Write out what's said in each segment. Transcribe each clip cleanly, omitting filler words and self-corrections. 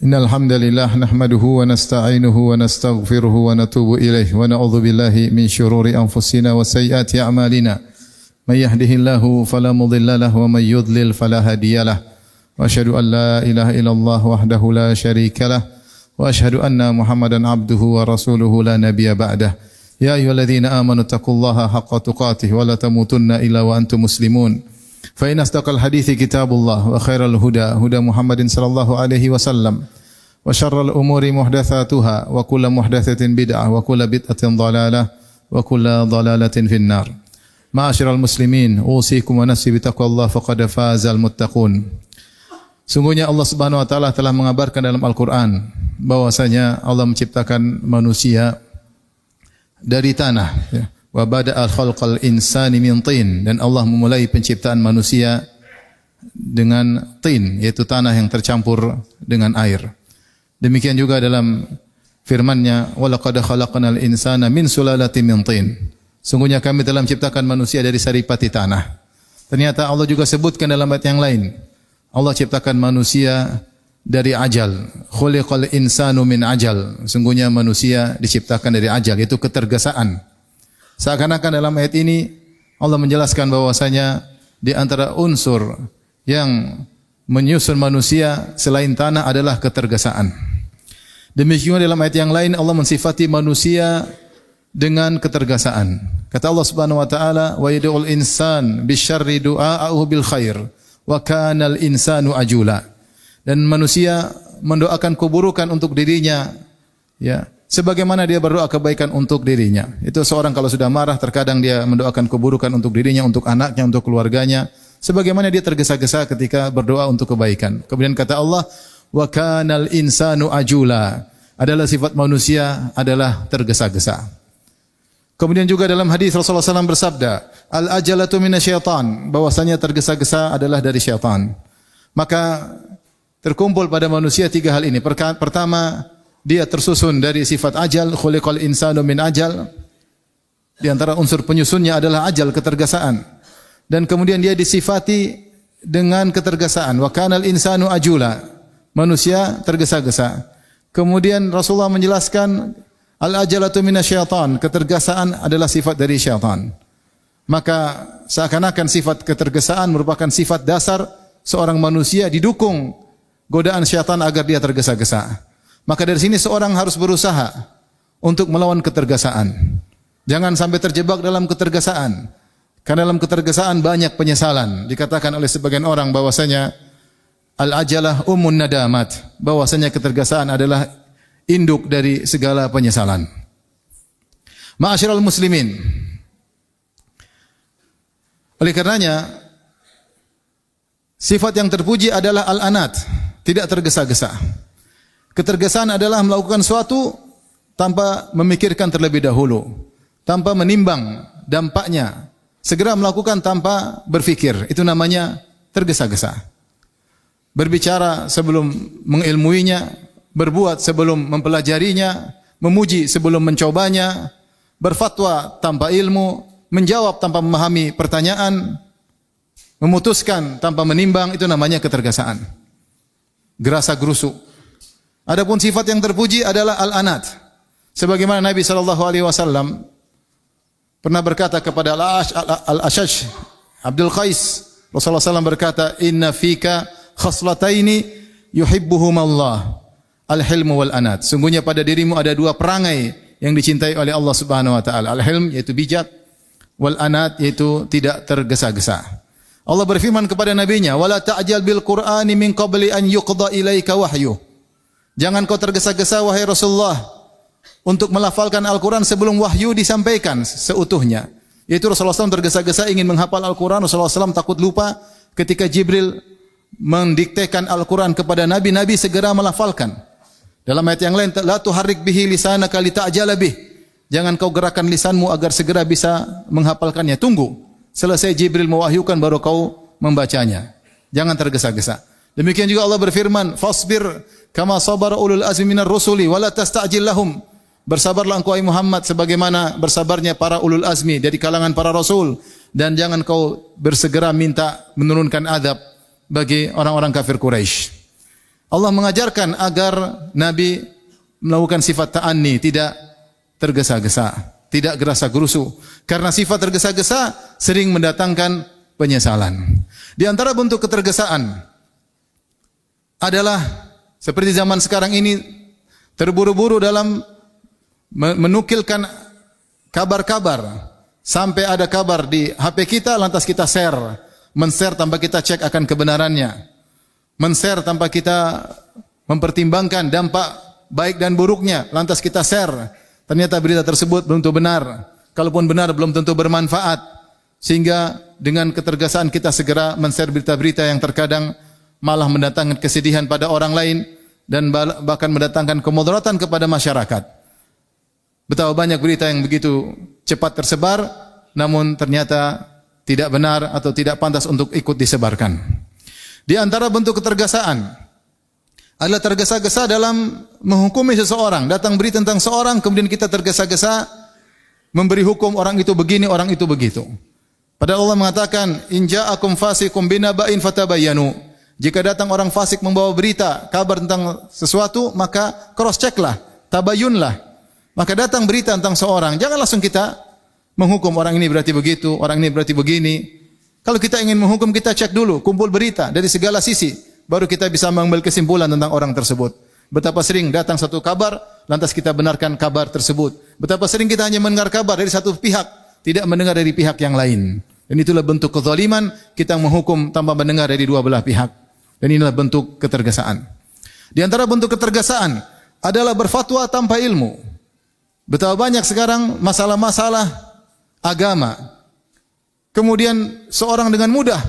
Innal hamdalillah nahmaduhu wa nasta'inuhu wa nastaghfiruhu wa natubu ilaihi wa na'udzu billahi min shururi anfusina wa sayyiati a'malina. May yahdihillahu fala mudilla lahu wa may yudlil fala hadiyalah. Wa asyhadu an la ilaha illallah wahdahu la syarika lah wa asyhadu anna Muhammadan abduhu wa rasuluhu la nabiyya ba'dah. Ya ayyuhalladzina amanu taqullaha haqqa tuqatih wa la tamutunna illa wa antum muslimun. Fa in asdaqal hadithi kitabullah wa khairal huda huda Muhammadin sallallahu alaihi wasallam wa syarral umuri muhdatsatuha wa kullu muhdatsatin bid'ah wa kullu bid'atin dhalalah wa kullu dhalalatin finnar. Ma'asyiral muslimin, usikum wa nafsi bitaqwallah faqad fazal muttaqun. Sungguhnya Allah Subhanahu wa taala telah mengabarkan dalam Al-Qur'an bahwasanya Allah menciptakan manusia dari tanah, ya. Wa bada'al khalqal insani min tin, dan Allah memulai penciptaan manusia dengan tin, yaitu tanah yang tercampur dengan air. Demikian juga dalam firman-Nya, wa laqad khalaqnal insana min sulalatin min tin. Sungguhnya kami telah menciptakan manusia dari saripati tanah. Ternyata Allah juga sebutkan dalam ayat yang lain, Allah ciptakan manusia dari ajal. Khuliqal insanu min ajal. Sungguhnya manusia diciptakan dari ajal, yaitu ketergesaan. Seakan-akan dalam ayat ini Allah menjelaskan bahwasanya di antara unsur yang menyusun manusia selain tanah adalah ketergesaan. Demikian dalam ayat yang lain Allah mensifati manusia dengan ketergesaan. Kata Allah Subhanahu wa taala, "Wa yad'ul insan bisyarri du'a'ahu bil khair wa kanal insanu ajula." Dan manusia mendoakan keburukan untuk dirinya, ya, sebagaimana dia berdoa kebaikan untuk dirinya. Itu seorang kalau sudah marah terkadang dia mendoakan keburukan untuk dirinya, untuk anaknya, untuk keluarganya, sebagaimana dia tergesa-gesa ketika berdoa untuk kebaikan. Kemudian kata Allah, wa kanal insanu ajula, adalah sifat manusia adalah tergesa-gesa. Kemudian juga dalam hadis Rasulullah SAW bersabda, al-ajalatu minasyaitan, bahwasanya tergesa-gesa adalah dari syaitan. Maka terkumpul pada manusia tiga hal ini. Pertama, dia tersusun dari sifat ajal, khuliqal insanu min ajal. Di antara unsur penyusunnya adalah ajal, ketergesaan. Dan kemudian dia disifati dengan ketergesaan. Wa kanal insanu ajula, manusia tergesa-gesa. Kemudian Rasulullah menjelaskan al-ajalatu minasyaitan, ketergesaan adalah sifat dari syaitan. Maka seakan-akan sifat ketergesaan merupakan sifat dasar seorang manusia, didukung godaan syaitan agar dia tergesa-gesa. Maka dari sini seorang harus berusaha untuk melawan ketergesaan. Jangan sampai terjebak dalam ketergesaan. Karena dalam ketergesaan banyak penyesalan. Dikatakan oleh sebagian orang bahwasanya al-ajalah ummun nadamat, bahwasanya ketergesaan adalah induk dari segala penyesalan. Ma'asyiral muslimin, oleh karenanya sifat yang terpuji adalah al-anat, tidak tergesa-gesa. Ketergesaan adalah melakukan suatu tanpa memikirkan terlebih dahulu, tanpa menimbang dampaknya, segera melakukan tanpa berfikir. Itu namanya tergesa-gesa. Berbicara sebelum mengilmuinya, berbuat sebelum mempelajarinya, memuji sebelum mencobanya, berfatwa tanpa ilmu, menjawab tanpa memahami pertanyaan, memutuskan tanpa menimbang, itu namanya ketergesaan. Gerasa gerusuk. Adapun sifat yang terpuji adalah al-anat. Sebagaimana Nabi SAW pernah berkata kepada Al-Ashaj Abdul Qais, Rasulullah SAW berkata, "Inna fika khaslataini yuhibbuhum Allah, al-hilmu wal-anat." Sungguhnya pada dirimu ada dua perangai yang dicintai oleh Allah Subhanahu wa taala. Al-hilm yaitu bijak, wal-anat yaitu tidak tergesa-gesa. Allah berfirman kepada nabinya, "Wala ta'jal bil Qur'ani min qabli an yuqda ilaika wahyu." Jangan kau tergesa-gesa wahai Rasulullah untuk melafalkan Al-Quran sebelum wahyu disampaikan seutuhnya. Yaitu Rasulullah SAW tergesa-gesa ingin menghafal Al-Quran. Rasulullah SAW takut lupa ketika Jibril mendiktekan Al-Quran kepada Nabi, Nabi segera melafalkan. Dalam ayat yang lain, la tuharrik bihi lisanaka lita'jala bih. Jangan kau gerakkan lisanmu agar segera bisa menghafalkannya. Tunggu selesai Jibril mewahyukan baru kau membacanya. Jangan tergesa-gesa. Demikian juga Allah berfirman, "Fasbir kama sabara ulul azmi minar rusuli wa la tasta'jil lahum." Bersabarlah engkau Muhammad sebagaimana bersabarnya para ulul azmi dari kalangan para rasul, dan jangan kau bersegera minta menurunkan azab bagi orang-orang kafir Quraisy. Allah mengajarkan agar Nabi melakukan sifat ta'anni, tidak tergesa-gesa, tidak gerasa-gerusu. Karena sifat tergesa-gesa sering mendatangkan penyesalan. Di antara bentuk ketergesaan adalah seperti zaman sekarang ini terburu-buru dalam menukilkan kabar-kabar. Sampai ada kabar di HP kita, lantas kita share. Men-share tanpa kita cek akan kebenarannya. Men-share tanpa kita mempertimbangkan dampak baik dan buruknya, lantas kita share. Ternyata berita tersebut belum tentu benar. Kalaupun benar, belum tentu bermanfaat. Sehingga dengan ketergesaan kita segera men-share berita-berita yang terkadang malah mendatangkan kesedihan pada orang lain dan bahkan mendatangkan kemudaratan kepada masyarakat. Betapa banyak berita yang begitu cepat tersebar, namun ternyata tidak benar atau tidak pantas untuk ikut disebarkan. Di antara bentuk ketergesaan adalah tergesa-gesa dalam menghukumi seseorang. Datang berita tentang seorang, kemudian kita tergesa-gesa memberi hukum orang itu begini, orang itu begitu. Padahal Allah mengatakan, "In ja'akum fasiqun binaba'in fatabayyanu." Jika datang orang fasik membawa berita, kabar tentang sesuatu, maka cross checklah, tabayyunlah. Maka datang berita tentang seorang, jangan langsung kita menghukum orang ini berarti begitu, orang ini berarti begini. Kalau kita ingin menghukum, kita cek dulu, kumpul berita dari segala sisi, baru kita bisa mengambil kesimpulan tentang orang tersebut. Betapa sering datang satu kabar, lantas kita benarkan kabar tersebut. Betapa sering kita hanya mendengar kabar dari satu pihak, tidak mendengar dari pihak yang lain. Dan itulah bentuk kezaliman, kita menghukum tanpa mendengar dari dua belah pihak. Dan inilah bentuk ketergesaan. Di antara bentuk ketergesaan adalah berfatwa tanpa ilmu. Betapa banyak sekarang masalah-masalah agama. Kemudian seorang dengan mudah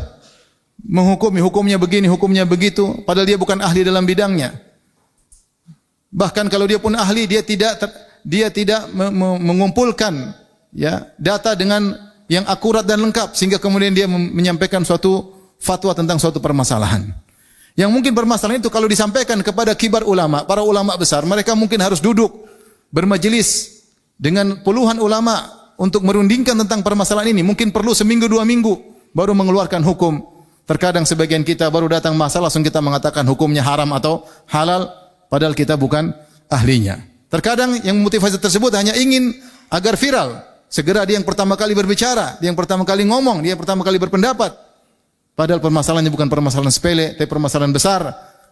menghukumi, hukumnya begini, hukumnya begitu, padahal dia bukan ahli dalam bidangnya. Bahkan kalau dia pun ahli, dia tidak mengumpulkan ya data dengan yang akurat dan lengkap sehingga kemudian dia menyampaikan suatu fatwa tentang suatu permasalahan. Yang mungkin permasalahan itu kalau disampaikan kepada kibar ulama, para ulama besar, mereka mungkin harus duduk bermajelis dengan puluhan ulama untuk merundingkan tentang permasalahan ini. Mungkin perlu seminggu, 2 minggu baru mengeluarkan hukum. Terkadang sebagian kita baru datang masalah langsung kita mengatakan hukumnya haram atau halal, padahal kita bukan ahlinya. Terkadang yang motivasi tersebut hanya ingin agar viral. Segera dia yang pertama kali berbicara, dia yang pertama kali ngomong, dia yang pertama kali berpendapat. Padahal permasalahannya bukan permasalahan sepele, tapi permasalahan besar.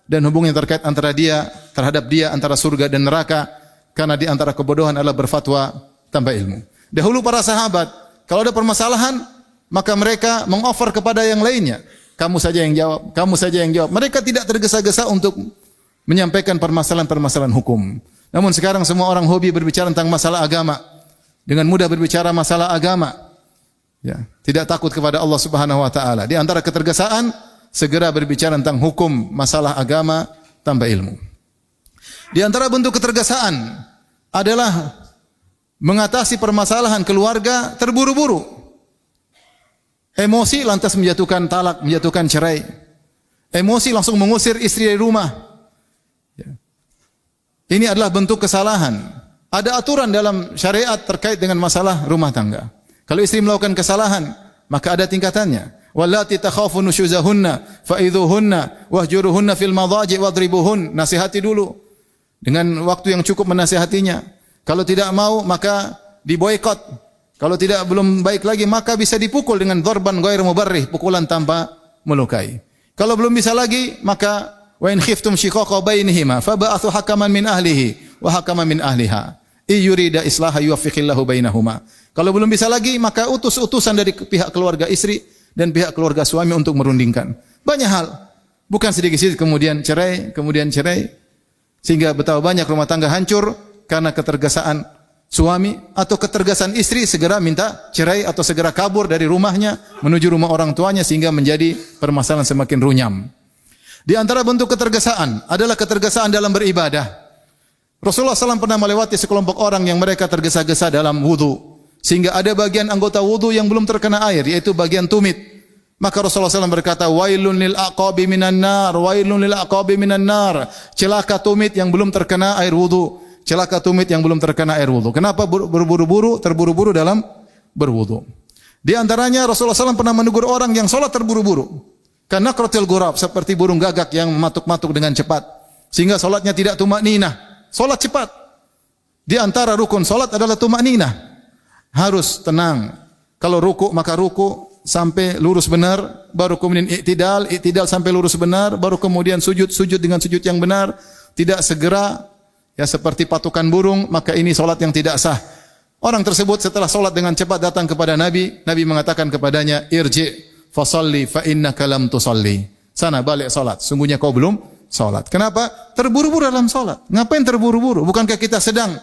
Dan hubungan yang terkait antara dia, terhadap dia, antara surga dan neraka. Karena di antara kebodohan adalah berfatwa tanpa ilmu. Dahulu para sahabat, kalau ada permasalahan, maka mereka mengoffer kepada yang lainnya. Kamu saja yang jawab, kamu saja yang jawab. Mereka tidak tergesa-gesa untuk menyampaikan permasalahan-permasalahan hukum. Namun sekarang semua orang hobi berbicara tentang masalah agama. Dengan mudah berbicara masalah agama. Ya, tidak takut kepada Allah Subhanahu wa taala. Di antara ketergesaan, segera berbicara tentang hukum masalah agama tanpa ilmu. Di antara bentuk ketergesaan adalah mengatasi permasalahan keluarga terburu-buru. Emosi lantas menjatuhkan talak, menjatuhkan cerai. Emosi langsung mengusir istri dari rumah. Ini adalah bentuk kesalahan. Ada aturan dalam syariat terkait dengan masalah rumah tangga. Kalau istri melakukan kesalahan, maka ada tingkatannya. Wallati takhafun nusyuzahunna fa'idhuhunna wahjuruhunna fil madhaji wadribuhun. Nasihati dulu dengan waktu yang cukup menasihatinya. Kalau tidak mau maka diboikot. Kalau tidak belum baik lagi maka bisa dipukul dengan dzarban ghairu mubarrih, pukulan tanpa melukai. Kalau belum bisa lagi maka wa in khiftum shiqaqa bainihima fab'athu hakaman min ahlihi wa hakaman min ahliha. Yurida islaha yuwaffiqillahu bainahuma. Kalau belum bisa lagi maka utus utusan dari pihak keluarga istri dan pihak keluarga suami untuk merundingkan. Banyak hal. Bukan sedikit-sedikit kemudian cerai, sehingga betapa banyak rumah tangga hancur karena ketergesaan suami atau ketergesaan istri segera minta cerai atau segera kabur dari rumahnya menuju rumah orang tuanya sehingga menjadi permasalahan semakin runyam. Di antara bentuk ketergesaan adalah ketergesaan dalam beribadah. Rasulullah SAW pernah melewati sekelompok orang yang mereka tergesa-gesa dalam wudu. Sehingga ada bagian anggota wudu yang belum terkena air, yaitu bagian tumit. Maka Rasulullah SAW berkata, Wailun lil aqabi minan nar, wailun lil aqabi minan nar. Celaka tumit yang belum terkena air wudu. Celaka tumit yang belum terkena air wudu. Kenapa terburu-buru dalam berwudu? Di antaranya Rasulullah SAW pernah menegur orang yang sholat terburu-buru. Karena krotil gurab, seperti burung gagak yang mematuk-matuk dengan cepat. sehingga salatnya tidak tumakninah. Salat cepat. Di antara rukun salat adalah tumakninah. Harus tenang. Kalau ruku maka ruku sampai lurus benar, baru kemudian i'tidal sampai lurus benar, baru kemudian sujud dengan sujud yang benar, tidak segera ya seperti patukan burung, maka ini salat yang tidak sah. Orang tersebut setelah salat dengan cepat datang kepada Nabi mengatakan kepadanya, irji fasalli fa innaka lam tusalli. Sana balik salat, sungguhnya kau belum salat. Kenapa? Terburu-buru dalam salat. Ngapain terburu-buru? Bukankah kita sedang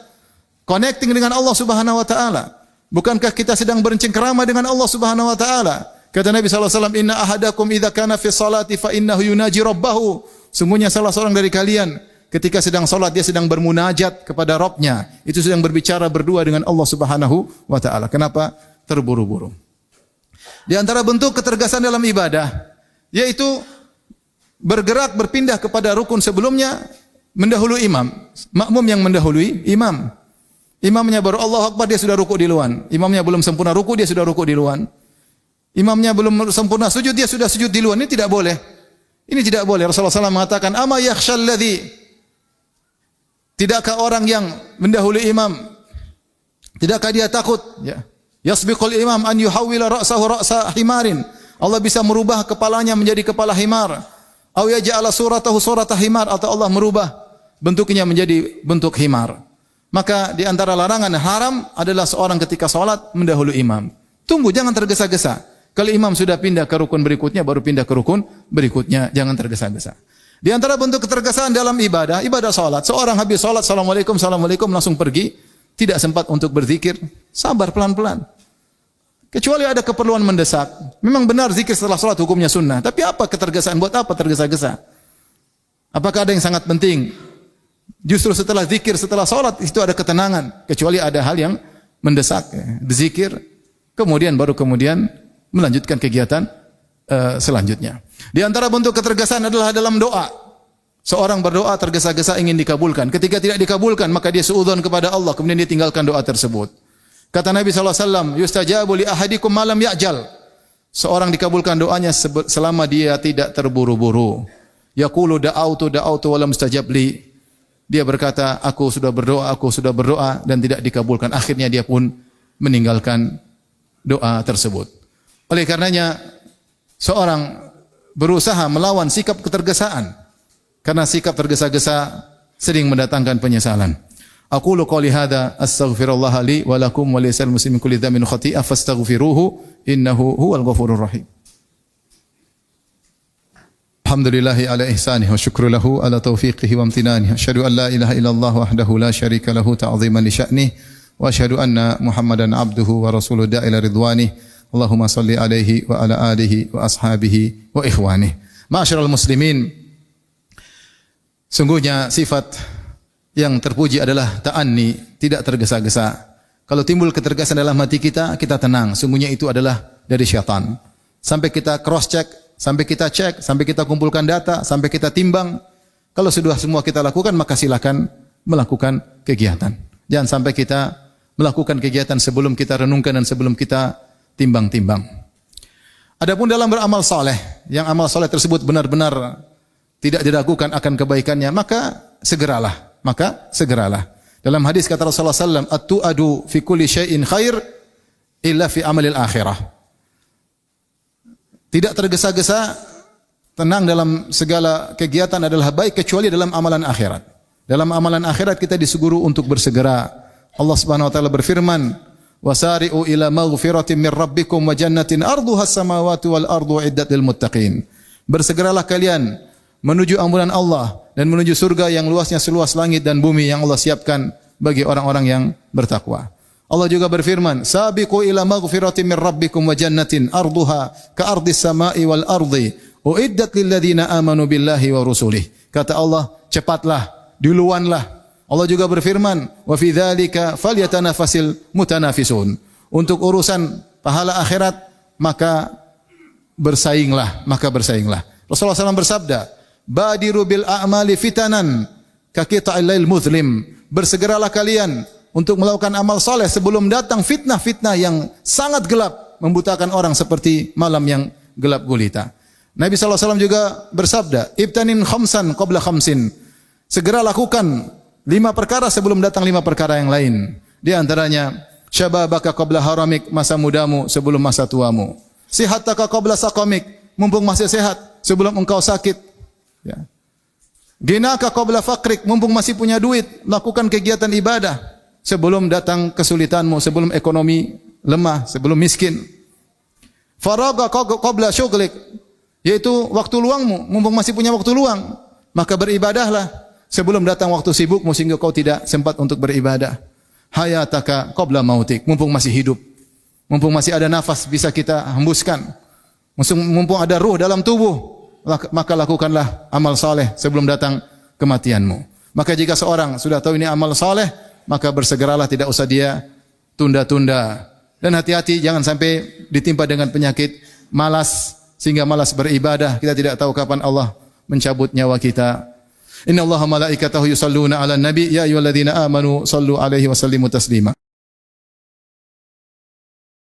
connecting dengan Allah Subhanahu wa taala? Bukankah kita sedang bercengkerama dengan Allah Subhanahu wa taala? Kata Nabi sallallahu alaihi wasallam, "Inna ahadakum idza kana fi sholati fa innahu yunaji rabbahu." Sungguhnya salah seorang dari kalian ketika sedang salat dia sedang bermunajat kepada Rabb-nya. Itu sedang berbicara berdua dengan Allah Subhanahu wa taala. Kenapa terburu-buru? Di antara bentuk ketergasan dalam ibadah yaitu bergerak berpindah kepada rukun sebelumnya, mendahului imam. Makmum yang mendahului imam. Imamnya baru Allahu Akbar, dia sudah ruku duluan. Imamnya belum sempurna ruku, dia sudah ruku duluan. Imamnya belum sempurna sujud, dia sudah sujud duluan. Ini tidak boleh. Ini tidak boleh. Rasulullah SAW mengatakan, "Ama yakhshal ladzi." Tidakkah orang yang mendahului imam, tidakkah dia takut? Ya. Yasbiqul imam an yuhawwila ra'sahu ra'sa himarin. Allah bisa merubah kepalanya menjadi kepala himar. Aw yaj'ala suratahu surata himar, atau Allah merubah bentuknya menjadi bentuk himar. Maka di antara larangan haram adalah seorang ketika salat mendahului imam. Tunggu, jangan tergesa-gesa. Kalau imam sudah pindah ke rukun berikutnya, baru pindah ke rukun berikutnya. Jangan tergesa-gesa. Di antara bentuk ketergesaan dalam ibadah salat. Seorang habis salat, assalamualaikum, assalamualaikum, langsung pergi. Tidak sempat untuk berzikir. Sabar, pelan-pelan. Kecuali ada keperluan mendesak. Memang benar zikir setelah salat hukumnya sunnah. Tapi apa ketergesaan? Buat apa tergesa-gesa? Apakah ada yang sangat penting? Justru setelah zikir, setelah salat itu ada ketenangan. Kecuali ada hal yang mendesak. Zikir, kemudian melanjutkan kegiatan selanjutnya. Di antara bentuk ketergesaan adalah dalam doa. Seorang berdoa tergesa-gesa ingin dikabulkan. Ketika tidak dikabulkan, maka dia suudzon kepada Allah. Kemudian dia tinggalkan doa tersebut. Kata Nabi SAW, yustajabu li ahadikum malam ya'jal. Seorang dikabulkan doanya selama dia tidak terburu-buru. Yaqulu da'autu walam mustajab li. Dia berkata, aku sudah berdoa dan tidak dikabulkan. Akhirnya dia pun meninggalkan doa tersebut. Oleh karenanya, seorang berusaha melawan sikap ketergesaan. Karena sikap tergesa-gesa sering mendatangkan penyesalan. Aqulu qouli hadza astaghfirullah li wa lakum wa lisal muslimin kulli dhanbin khati'ah fastaghfiruhu innahu huwal ghafurur rahim. Alhamdulillahi ala ihsanihi wa syukru lahu ala taufiqihi wa amtinanihi. Asyhadu an la ilaha illallah wahdahu la syarika lahu ta'ziman li sya'nihi wa asyhadu anna Muhammadan abduhu wa rasuluhu da'ila ridwanihi. Allahumma salli alaihi wa ala alihi wa ashabihi wa ikhwanihi. Ma'asyiral muslimin, sungguhnya sifat yang terpuji adalah ta'anni, tidak tergesa-gesa. Kalau timbul ketergesan dalam hati kita, kita tenang. Sungguhnya itu adalah dari syaitan. Sampai kita cross check, sampai kita cek, sampai kita kumpulkan data, sampai kita timbang. Kalau sudah semua kita lakukan, maka silakan melakukan kegiatan. Jangan sampai kita melakukan kegiatan sebelum kita renungkan dan sebelum kita timbang-timbang. Adapun dalam beramal saleh, yang amal saleh tersebut benar-benar tidak diragukan akan kebaikannya, maka segeralah. Dalam hadis kata Rasulullah SAW, at-tu'adu fi kulli syai'in khair illa fi amalil akhirah. Tidak tergesa-gesa, tenang dalam segala kegiatan adalah baik kecuali dalam amalan akhirat. Dalam amalan akhirat kita disuruh untuk bersegera. Allah Subhanahu wa taala berfirman, "Wasari'u ila maghfiratin min rabbikum wa jannatin arduha as-samawati wal ardu iddat lil muttaqin." Bersegeralah kalian menuju ampunan Allah dan menuju surga yang luasnya seluas langit dan bumi yang Allah siapkan bagi orang-orang yang bertakwa. Allah juga berfirman, "Sabiqu ila maghfiratin min rabbikum wa jannatin arduha ka ardis samai wal ardi uiddat lil ladzina amanu billahi wa rusulih." Kata Allah, cepatlah, duluanlah. Allah juga berfirman, "Wa fi dzalika falyatanafasil mutanafisun." Untuk urusan pahala akhirat maka bersainglah. Rasulullah SAW bersabda, "Badiru bil a'mali fitanan ka qita'il lail muzlim." Bersegeralah kalian untuk melakukan amal saleh sebelum datang fitnah-fitnah yang sangat gelap, membutakan orang seperti malam yang gelap gulita. Nabi SAW juga bersabda, "Ibtanin khamsan qabla khamsin." Segera lakukan 5 perkara sebelum datang 5 perkara yang lain. Di antaranya, syababaka qabla haramik, masa mudamu sebelum masa tuamu. Sihataka qabla saqamik, mumpung masih sehat sebelum engkau sakit. Ya. Ginaka qabla faqrik, mumpung masih punya duit, lakukan kegiatan ibadah sebelum datang kesulitanmu, sebelum ekonomi lemah, sebelum miskin. Faraga qabla syughlik, yaitu waktu luangmu, mumpung masih punya waktu luang, maka beribadahlah sebelum datang waktu sibukmu sehingga kau tidak sempat untuk beribadah. Hayataka qabla mautik, mumpung masih hidup, mumpung masih ada nafas bisa kita hembuskan, mumpung ada ruh dalam tubuh, maka lakukanlah amal saleh sebelum datang kematianmu. Maka jika seorang sudah tahu ini amal saleh, maka bersegeralah, tidak usah dia tunda-tunda. Dan hati-hati jangan sampai ditimpa dengan penyakit malas sehingga malas beribadah. Kita tidak tahu kapan Allah mencabut nyawa kita. Inna Allaha malaikatahu yusalluna ala nabi ya ayyuhalladzina amanu sallu alaihi wa sallimu taslima.